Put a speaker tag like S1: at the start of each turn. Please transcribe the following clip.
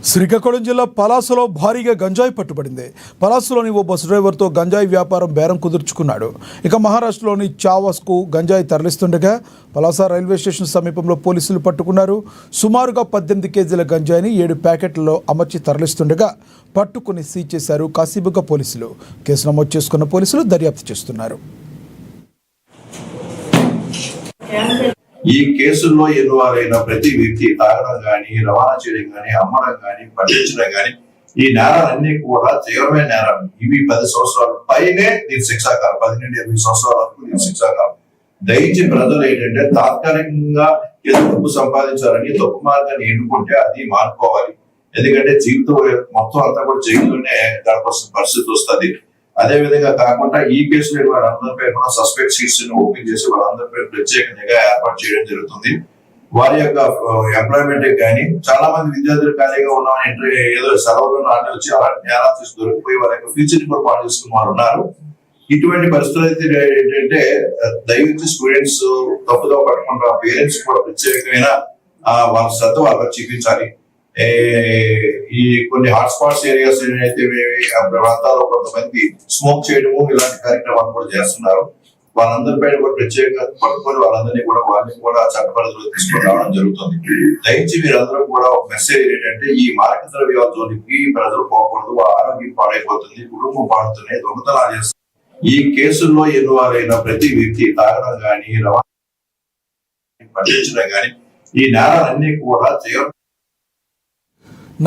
S1: శ్రీకాకుళం జిల్లా పలాసలో భారీగా గంజాయి పట్టుబడింది. పలాసలోని ఓ బస్సు డ్రైవర్తో గంజాయి వ్యాపారం బేరం కుదుర్చుకున్నాడు. ఇక మహారాష్ట్రలోని చావస్కు గంజాయి తరలిస్తుండగా పలాస రైల్వే స్టేషన్ సమీపంలో పోలీసులు పట్టుకున్నారు. సుమారుగా 18 కేజీల గంజాయిని 7 ప్యాకెట్లలో అమర్చి తరలిస్తుండగా పట్టుకుని సీజ్ చేశారు కాశీబుగ్గ పోలీసులు. కేసు నమోదు చేసుకున్న పోలీసులు దర్యాప్తు చేస్తున్నారు.
S2: ఈ కేసుల్లో ఎన్నువారైన ప్రతి వ్యక్తి తాగడం గాని, రవాణా చేయడం గాని, అమ్మడం గాని, పట్టించడం గాని, ఈ నేరాలన్నీ కూడా తీవ్రమైన నేరాలు. ఇవి 10 సంవత్సరాల పైనే దీని శిక్షాకాలం, 10 నుండి 20 సంవత్సరాల వరకు దీని శిక్షాకాలం. దయచేసి ప్రజలు ఏంటంటే తాత్కాలికంగా ఏదో డబ్బు సంపాదించాలని తప్పు మార్గాన్ని ఎన్నుకుంటే అది మానుకోవాలి. ఎందుకంటే జీవితం మొత్తం అంతా కూడా జైల్లోనే గడపాల్సిన పరిస్థితి వస్తుంది. అదే విధంగా కాకుండా ఈ కేసులో వాళ్ళందరిపై కూడా సస్పెక్ట్ షీట్స్ ఓపెన్ చేసి వాళ్ళందరిపై ప్రత్యేక నిఘా ఏర్పాటు చేయడం జరుగుతుంది. వారి యొక్క ఎంప్లాయ్మెంట్ కానీ చాలా మంది విద్యార్థులు ఖాళీగా ఉన్నామని ఏదో సెలవులు నాటి వచ్చి అలాంటి నేరాలు చేసి దొరికిపోయి వాళ్ళ యొక్క ఫ్యూచర్ కూడా పాటు చేసుకున్న వారు ఉన్నారు. ఇటువంటి పరిస్థితులు అయితే ఏంటంటే దయచేసి స్టూడెంట్స్ తప్పుదో పట్టుకుంటారు, పేరెంట్స్ కూడా ప్రత్యేకమైన వాళ్ళ శ్రద్ధ వాళ్ళకి చూపించాలి. ఈ కొన్ని హాట్స్పాట్స్ ఏరియాస్ అయితే ప్రాంతాల్లో కొంతమంది స్మోక్ చేయడము ఇలాంటి కార్యక్రమాలు కూడా చేస్తున్నారు. వాళ్ళందరిపై కూడా ప్రత్యేకంగా పట్టుకొని వాళ్ళందరినీ కూడా చట్ట పరిధిలో తీసుకొని రావడం జరుగుతుంది. దయచేసి మీరందరూ కూడా ఒక మెసేజ్ ఏంటంటే ఈ మార్కెట్ ద్రవ్యాల జోలికి ప్రజలు పోకూడదు. ఆరోగ్యం పాడైపోతుంది, కుటుంబం పాడుతున్నాయి, దొంగతనాలు చేస్తుంది. ఈ కేసుల్లో ఎన్నువారైన ప్రతి వ్యక్తి తాగడం గాని, రవాణా పట్టించడం గాని, ఈ నేరాలన్నీ కూడా తీవ్ర